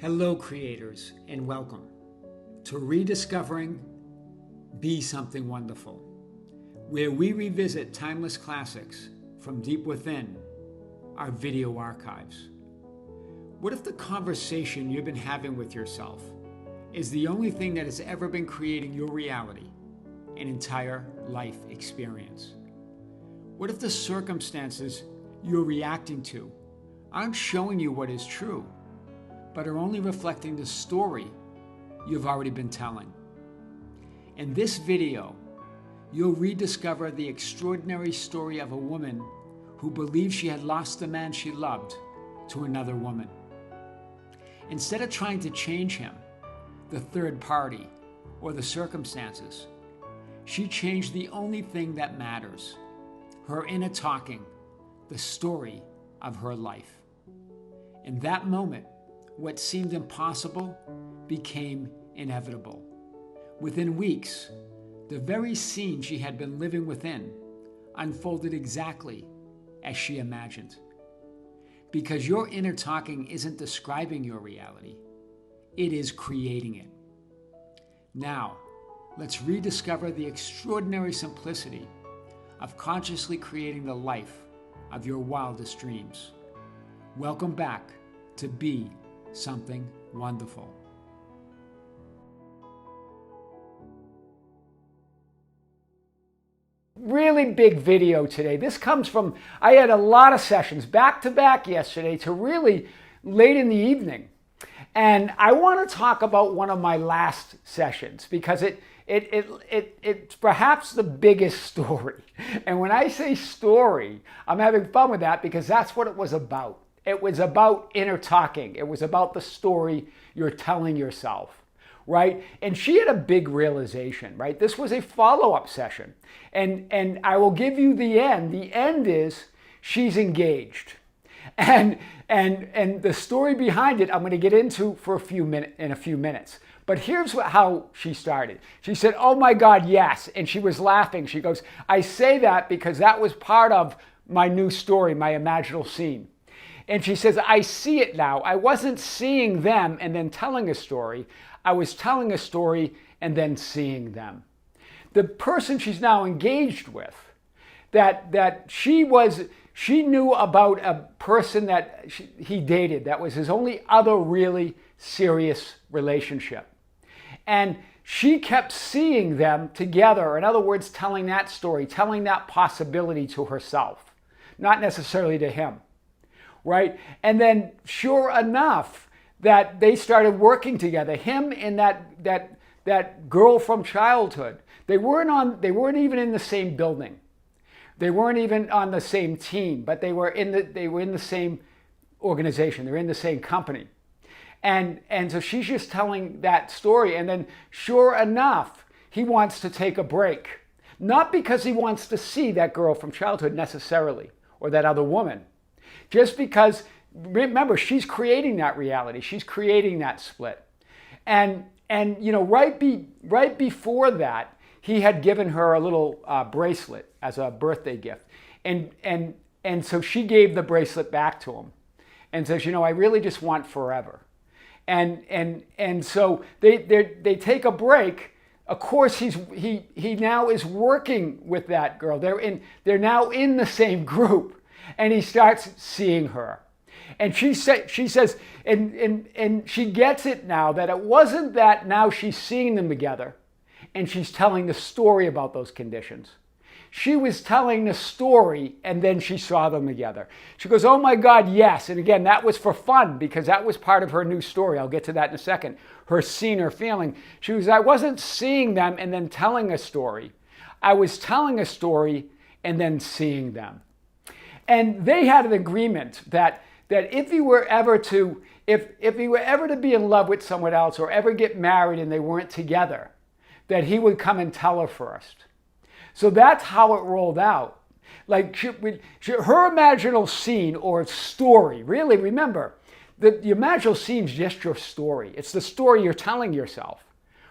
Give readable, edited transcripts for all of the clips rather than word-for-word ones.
Hello, creators, and welcome to Rediscovering Be Something Wonderful, where we revisit timeless classics from deep within our video archives. What if the conversation you've been having with yourself is the only thing that has ever been creating your reality, an entire life experience? What if the circumstances you're reacting to aren't showing you what is true, but are only reflecting the story you've already been telling? In this video, you'll rediscover the extraordinary story of a woman who believed she had lost the man she loved to another woman. Instead of trying to change him, the third party, or the circumstances, she changed the only thing that matters: her inner talking, the story of her life. In that moment, what seemed impossible became inevitable. Within weeks, the very scene she had been living within unfolded exactly as she imagined. Because your inner talking isn't describing your reality, it is creating it. Now, let's rediscover the extraordinary simplicity of consciously creating the life of your wildest dreams. Welcome back to Be Something Wonderful. Really big video today. This comes from, I had a lot of sessions back to back yesterday to really late in the evening. And I want to talk about one of my last sessions because it's perhaps the biggest story. And when I say story, I'm having fun with that because that's what it was about. It was about inner talking. It was about the story you're telling yourself, right? And she had a big realization, right? This was a follow-up session. And I will give you the end. The end is she's engaged. And the story behind it I'm going to get into for in a few minutes. But here's how she started. She said, "Oh my God, yes." And she was laughing. She goes, "I say that because that was part of my new story, my imaginal scene." And she says, "I see it now. I wasn't seeing them and then telling a story. I was telling a story and then seeing them." The person she's now engaged with, that she knew about a person that he dated. That was his only other really serious relationship. And she kept seeing them together. In other words, telling that story, telling that possibility to herself, not necessarily to him. Right? And then sure enough, that they started working together, him and that girl from childhood. They weren't even in the same building. They weren't even on the same team, but they were in the same organization. They're in the same company. And so she's just telling that story. And then sure enough, he wants to take a break. Not because he wants to see that girl from childhood necessarily, or that other woman. Just because, remember, she's creating that reality. She's creating that split. And you know, right before that, he had given her a little bracelet as a birthday gift. And so she gave the bracelet back to him and says, "You know, I really just want forever." And so they take a break. Of course, he now is working with that girl. They're now in the same group. And he starts seeing her. And she says, and she gets it now, that it wasn't that now she's seeing them together and she's telling the story about those conditions. She was telling the story and then she saw them together. She goes, "Oh my God, yes." And again, that was for fun because that was part of her new story. I'll get to that in a second. Her scene, her feeling. She was, "I wasn't seeing them and then telling a story. I was telling a story and then seeing them." And they had an agreement that if he were ever to be in love with someone else or ever get married and they weren't together, that he would come and tell her first. So that's how it rolled out. Like her imaginal scene or story, really, remember, the imaginal scene is just your story. It's the story you're telling yourself.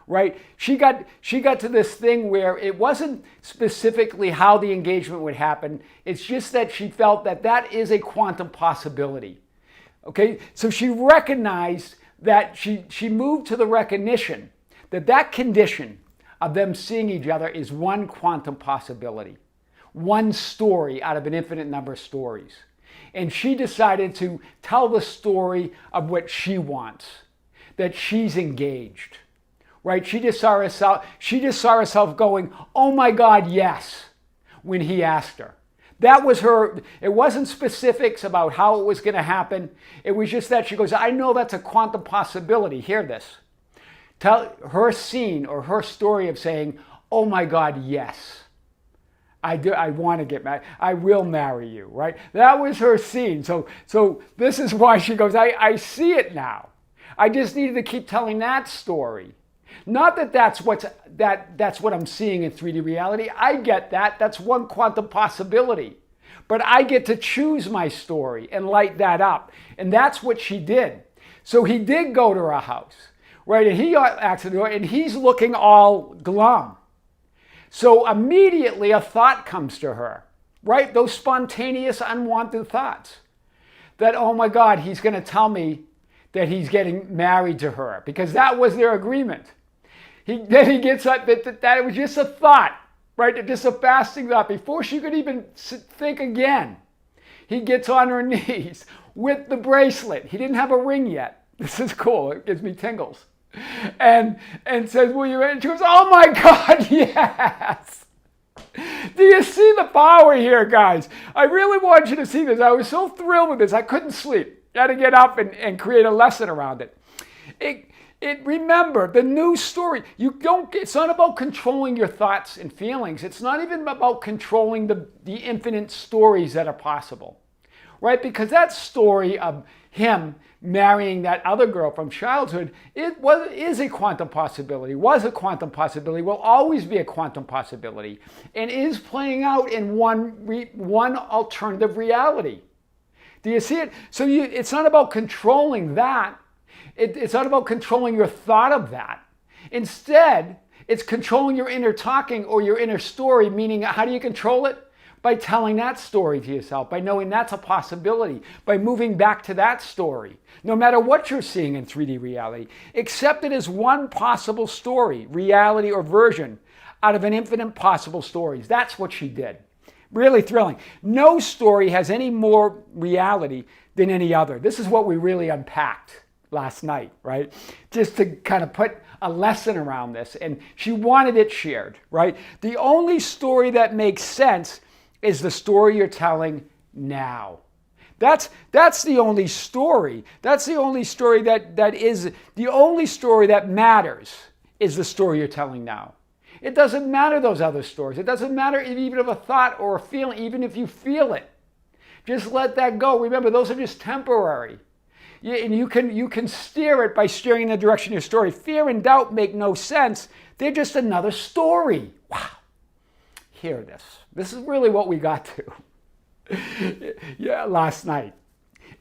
Right? She got to this thing where it wasn't specifically how the engagement would happen. It's just that she felt that is a quantum possibility. Okay? So she recognized that she moved to the recognition that that condition of them seeing each other is one quantum possibility, one story out of an infinite number of stories. And she decided to tell the story of what she wants, that she's engaged, right? She just saw herself going, oh my God, yes, when he asked her. That was her. It wasn't specifics about how it was going to happen. It was just that she goes, I know that's a quantum possibility. Hear this. Tell her scene or her story of saying, oh my God, yes. I want to get married. I will marry you, right? That was her scene. So this is why she goes, I see it now. I just needed to keep telling that story. Not that that's what I'm seeing in 3D reality. I get that. That's one quantum possibility. But I get to choose my story and light that up. And that's what she did. So he did go to her house, right? And he acts at the door, and he's looking all glum. So immediately a thought comes to her, right? Those spontaneous, unwanted thoughts. That, oh my God, he's going to tell me that he's getting married to her, because that was their agreement. Then he gets up that it was just a thought, right? Just a fasting thought. Before she could even think again, he gets on her knees with the bracelet. He didn't have a ring yet. This is cool. It gives me tingles. And says, will you? And she goes, oh my God, yes. Do you see the power here, guys? I really want you to see this. I was so thrilled with this. I couldn't sleep. I had to get up and create a lesson around it. Remember, the new story, it's not about controlling your thoughts and feelings. It's not even about controlling the infinite stories that are possible, right? Because that story of him marrying that other girl from childhood, is a quantum possibility, was a quantum possibility, will always be a quantum possibility, and is playing out in one alternative reality. Do you see it? So it's not about controlling that. It's not about controlling your thought of that. Instead, it's controlling your inner talking or your inner story, meaning how do you control it? By telling that story to yourself, by knowing that's a possibility, by moving back to that story. No matter what you're seeing in 3D reality, accept it as one possible story, reality or version, out of an infinite possible stories. That's what she did. Really thrilling. No story has any more reality than any other. This is what we really unpacked last night, right? Just to kind of put a lesson around this. And she wanted it shared, right? The only story that makes sense is the story you're telling now. That's the only story. That's the only story that is the only story that matters is the story you're telling now. It doesn't matter those other stories. It doesn't matter even if a thought or a feeling, even if you feel it. Just let that go. Remember, those are just temporary. And you can steer it by steering in the direction of your story. Fear and doubt make no sense. They're just another story. Wow. Hear this. This is really what we got to last night.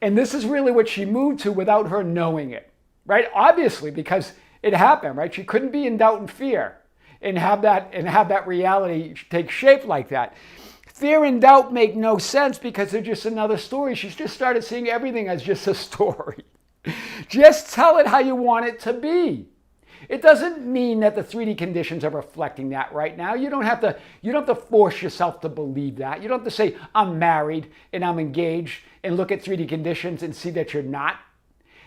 And this is really what she moved to without her knowing it, right? Obviously, because it happened, right? She couldn't be in doubt and fear and have that reality take shape like that. Fear and doubt make no sense because they're just another story. She's just started seeing everything as just a story. Just tell it how you want it to be. It doesn't mean that the 3D conditions are reflecting that right now. You don't have to force yourself to believe that. You don't have to say, I'm married and I'm engaged and look at 3D conditions and see that you're not.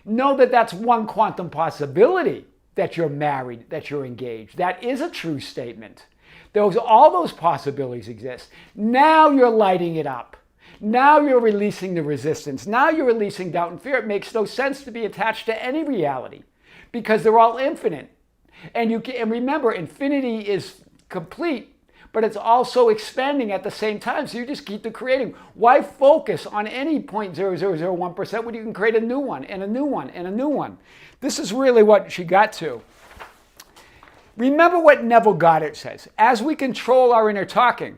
Know that that's one quantum possibility, that you're married, that you're engaged. That is a true statement. All those possibilities exist. Now you're lighting it up. Now you're releasing the resistance. Now you're releasing doubt and fear. It makes no sense to be attached to any reality, because they're all infinite. And remember, infinity is complete, but it's also expanding at the same time. So you just keep creating. Why focus on any 0.0001% when you can create a new one and a new one and a new one? This is really what she got to. Remember what Neville Goddard says. As we control our inner talking,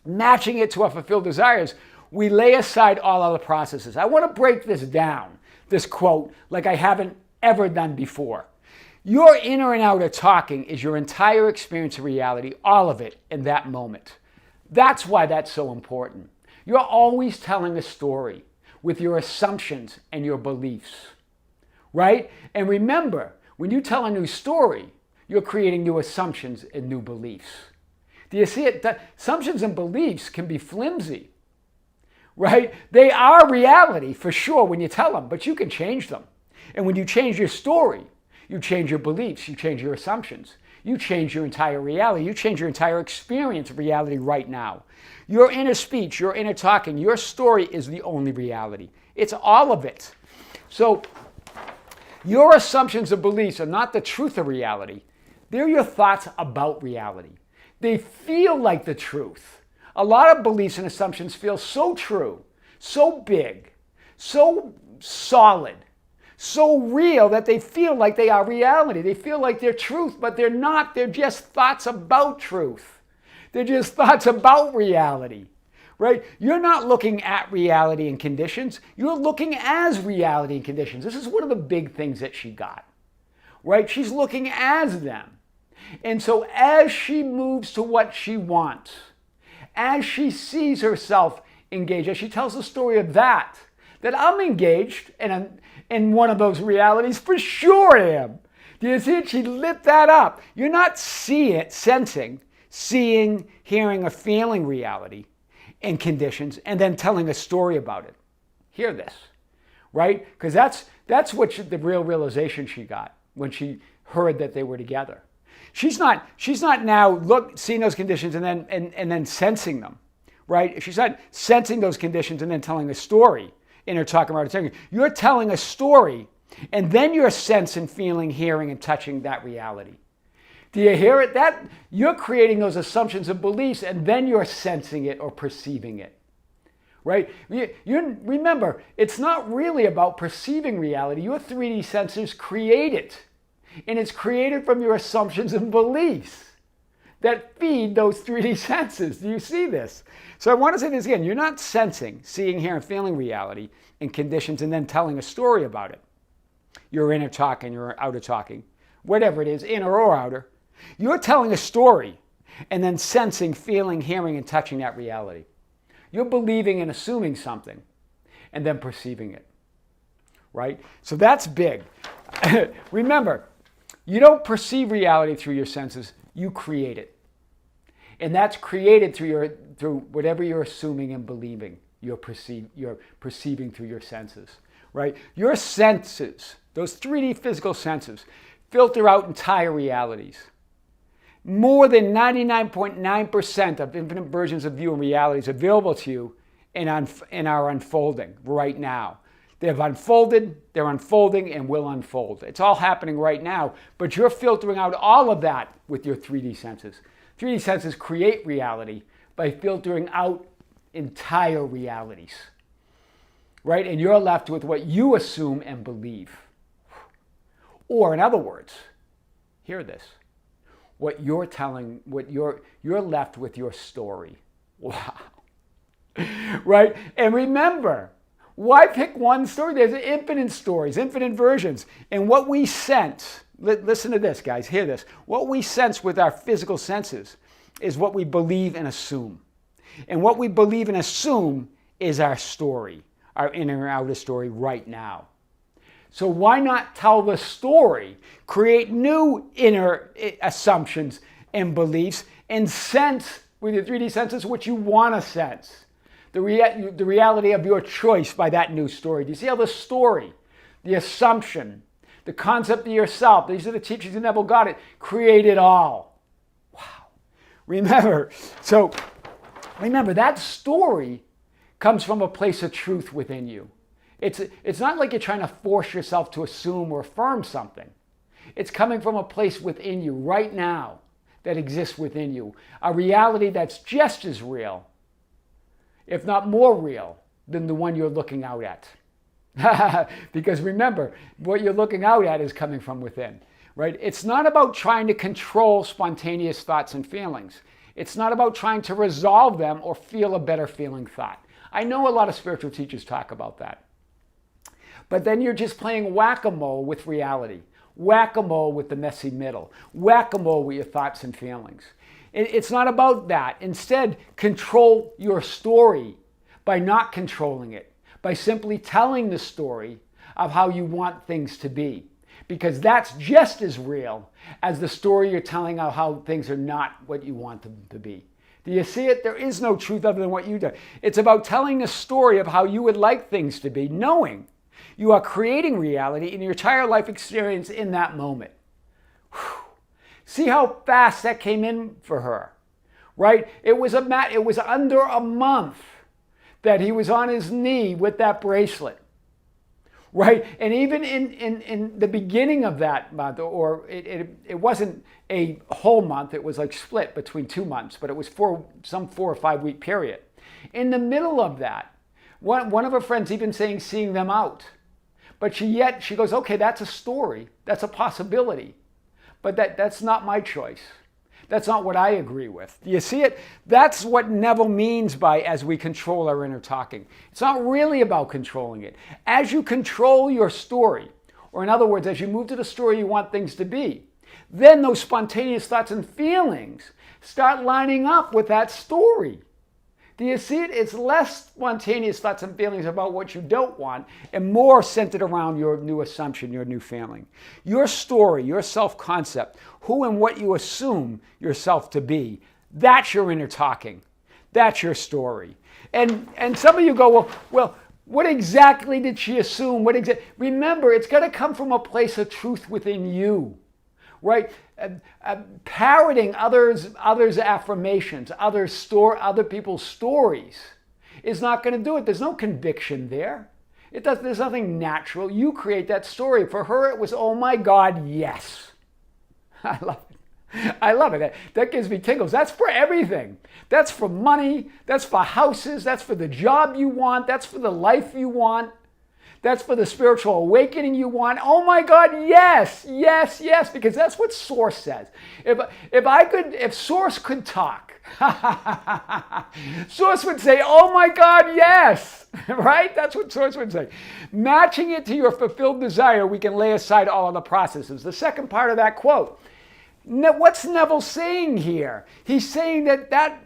matching it to our fulfilled desires, we lay aside all other processes. I want to break this down, this quote, like I haven't ever done before. Your inner and outer talking is your entire experience of reality, all of it in that moment. That's why that's so important. You're always telling a story with your assumptions and your beliefs. right? And remember, when you tell a new story, you're creating new assumptions and new beliefs. Do you see it? Assumptions and beliefs can be flimsy, right? They are reality for sure when you tell them, but you can change them. And when you change your story, you change your beliefs, you change your assumptions, you change your entire reality, you change your entire experience of reality right now. Your inner speech, your inner talking, your story is the only reality. It's all of it. So your assumptions and beliefs are not the truth of reality. They're your thoughts about reality. They feel like the truth. A lot of beliefs and assumptions feel so true, so big, so solid, so real that they feel like they are reality. They feel like they're truth, but they're not. They're just thoughts about truth. They're just thoughts about reality, right? You're not looking at reality and conditions. You're looking as reality and conditions. This is one of the big things that she got, right? She's looking as them. And so as she moves to what she wants, as she sees herself engaged, as she tells the story of that I'm engaged and I'm in one of those realities, for sure I am. Do you see it? She lit that up. You're not sensing, seeing, hearing, or feeling reality and conditions and then telling a story about it. Hear this, right? Because that's what the real realization she got when she heard that they were together. She's not now seeing those conditions and then sensing them, right? She's not sensing those conditions and then telling a story in her talking about it. You're telling a story and then you're sensing, feeling, hearing, and touching that reality. Do you hear it? That you're creating those assumptions and beliefs and then you're sensing it or perceiving it, right? Remember, it's not really about perceiving reality. Your 3D sensors create it. And it's created from your assumptions and beliefs that feed those 3D senses. Do you see this? So I want to say this again. You're not sensing, seeing, hearing, feeling reality and conditions and then telling a story about it. Your inner talking, your outer talking, whatever it is, inner or outer. You're telling a story and then sensing, feeling, hearing, and touching that reality. You're believing and assuming something and then perceiving it, right? So that's big. Remember, you don't perceive reality through your senses, you create it. And that's created through whatever you're assuming and believing you're perceiving through your senses, right? Your senses, those 3D physical senses, filter out entire realities. More than 99.9% of infinite versions of you and realities available to you and are unfolding right now. They've unfolded, they're unfolding, and will unfold. It's all happening right now, but you're filtering out all of that with your 3D senses. 3D senses create reality by filtering out entire realities, right? And you're left with what you assume and believe. Or in other words, hear this, what you're telling, you're left with your story. Wow. Right? And remember, why pick one story? There's infinite stories, infinite versions. And what we sense, listen to this, guys, hear this. What we sense with our physical senses is what we believe and assume. And what we believe and assume is our story, our inner and outer story right now. So why not tell the story, create new inner assumptions and beliefs, and sense with your 3D senses what you want to sense. The reality of your choice by that new story. Do you see how the story, the assumption, the concept of yourself, these are the teachings of Neville Goddard, create it all. Wow. Remember that story comes from a place of truth within you. It's not like you're trying to force yourself to assume or affirm something. It's coming from a place within you right now that exists within you. A reality that's just as real, if not more real, than the one you're looking out at. Because remember, what you're looking out at is coming from within, right? It's not about trying to control spontaneous thoughts and feelings. It's not about trying to resolve them or feel a better feeling thought. I know a lot of spiritual teachers talk about that. But then you're just playing whack-a-mole with reality. Whack-a-mole with the messy middle. Whack-a-mole with your thoughts and feelings. It's not about that. Instead, control your story by not controlling it, by simply telling the story of how you want things to be, because that's just as real as the story you're telling of how things are not what you want them to be. Do you see it? There is no truth other than what you do. It's about telling a story of how you would like things to be, knowing you are creating reality in your entire life experience in that moment. Whew. See how fast that came in for her, right? It was under a month that he was on his knee with that bracelet, right? And even in the beginning of that month, or it wasn't a whole month, it was like split between 2 months, but it was for some 4 or 5 week period. In the middle of that, one of her friends even saying seeing them out. But she goes, okay, that's a story, that's a possibility, but that's not my choice. That's not what I agree with. Do you see it? That's what Neville means by as we control our inner talking. It's not really about controlling it. As you control your story, or in other words, as you move to the story you want things to be, then those spontaneous thoughts and feelings start lining up with that story. Do you see it? It's less spontaneous thoughts and feelings about what you don't want and more centered around your new assumption, your new feeling. Your story, your self-concept, who and what you assume yourself to be, that's your inner talking. That's your story. And some of you go, well, what exactly did she assume? Remember, it's got to come from a place of truth within you, right? Parroting others' affirmations, other people's stories is not going to do it. There's no conviction there. There's nothing natural. You create that story. For her, it was, oh my God, yes. I love it. I love it. That gives me tingles. That's for everything. That's for money. That's for houses. That's for the job you want. That's for the life you want. That's for the spiritual awakening you want. Oh my God, yes, yes, yes, because that's what Source says. If Source could talk, Source would say, oh my God, yes, right? That's what Source would say. Matching it to your fulfilled desire, we can lay aside all of the processes. The second part of that quote, what's Neville saying here? He's saying that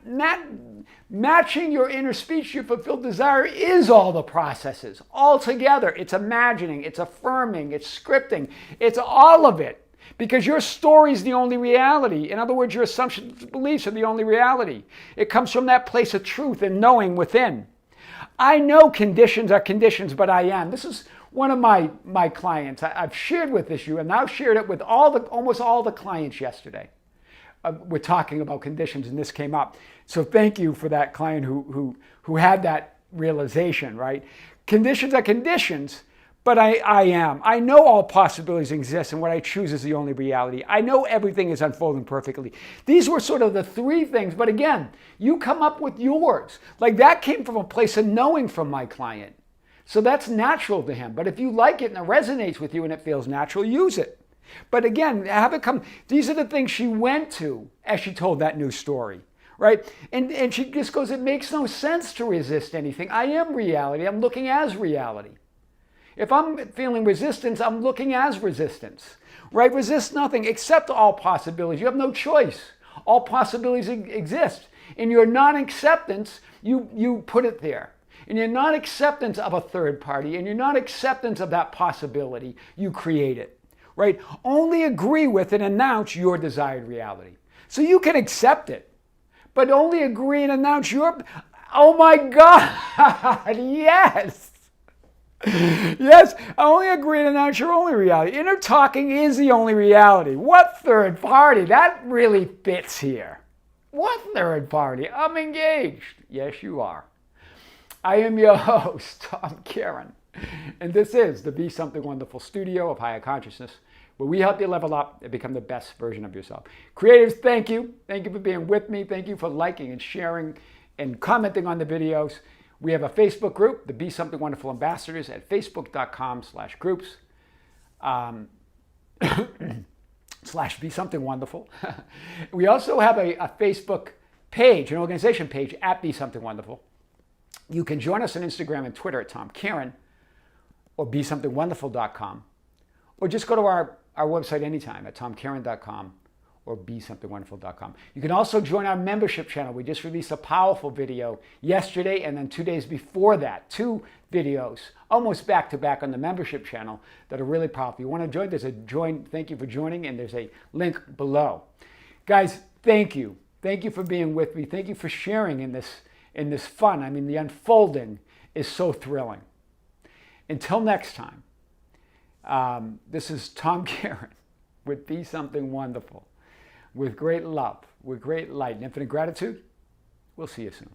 matching your inner speech to your fulfilled desire is all the processes. All together. It's imagining, it's affirming, it's scripting. It's all of it. Because your story is the only reality. In other words, your assumptions and beliefs are the only reality. It comes from that place of truth and knowing within. I know conditions are conditions, but I am. This is one of my clients. I've shared with this you, and now shared it with almost all the clients yesterday. We're talking about conditions, and this came up. So thank you for that client who had that realization, right? Conditions are conditions, but I am. I know all possibilities exist, and what I choose is the only reality. I know everything is unfolding perfectly. These were sort of the three things, but again, you come up with yours. Like that came from a place of knowing from my client. So that's natural to him. But if you like it and it resonates with you and it feels natural, use it. But again, have it come. These are the things she went to as she told that new story, right? And she just goes, it makes no sense to resist anything. I am reality. I'm looking as reality. If I'm feeling resistance, I'm looking as resistance, right? Resist nothing, accept all possibilities. You have no choice. All possibilities exist. In your non-acceptance, you put it there. In your non-acceptance of a third party, in your non-acceptance of that possibility, you create it. Right? Only agree with and announce your desired reality. So you can accept it, but only agree and announce your, oh my God, yes. Yes, only agree and announce your only reality. Inner talking is the only reality. What third party? That really fits here. What third party? I'm engaged. Yes, you are. I am your host, Tom Kearin. And this is the Be Something Wonderful studio of higher consciousness, where we help you level up and become the best version of yourself. Creatives, thank you. Thank you for being with me. Thank you for liking and sharing and commenting on the videos. We have a Facebook group, the Be Something Wonderful Ambassadors, at facebook.com/groups / Be Something Wonderful. We also have a Facebook page, an organization page at Be Something Wonderful. You can join us on Instagram and Twitter at Tom Kearin, or BeSomethingWonderful.com, or just go to our website anytime at TomKearin.com, or besomethingwonderful.com. You can also join our membership channel. We just released a powerful video yesterday and then 2 days before that. 2 videos almost back to back on the membership channel that are really powerful. You want to join? There's a join. Thank you for joining, and there's a link below. Guys, thank you. Thank you for being with me. Thank you for sharing in this fun. I mean, the unfolding is so thrilling. Until next time, this is Tom Kearin with Be Something Wonderful. With great love, with great light and infinite gratitude, we'll see you soon.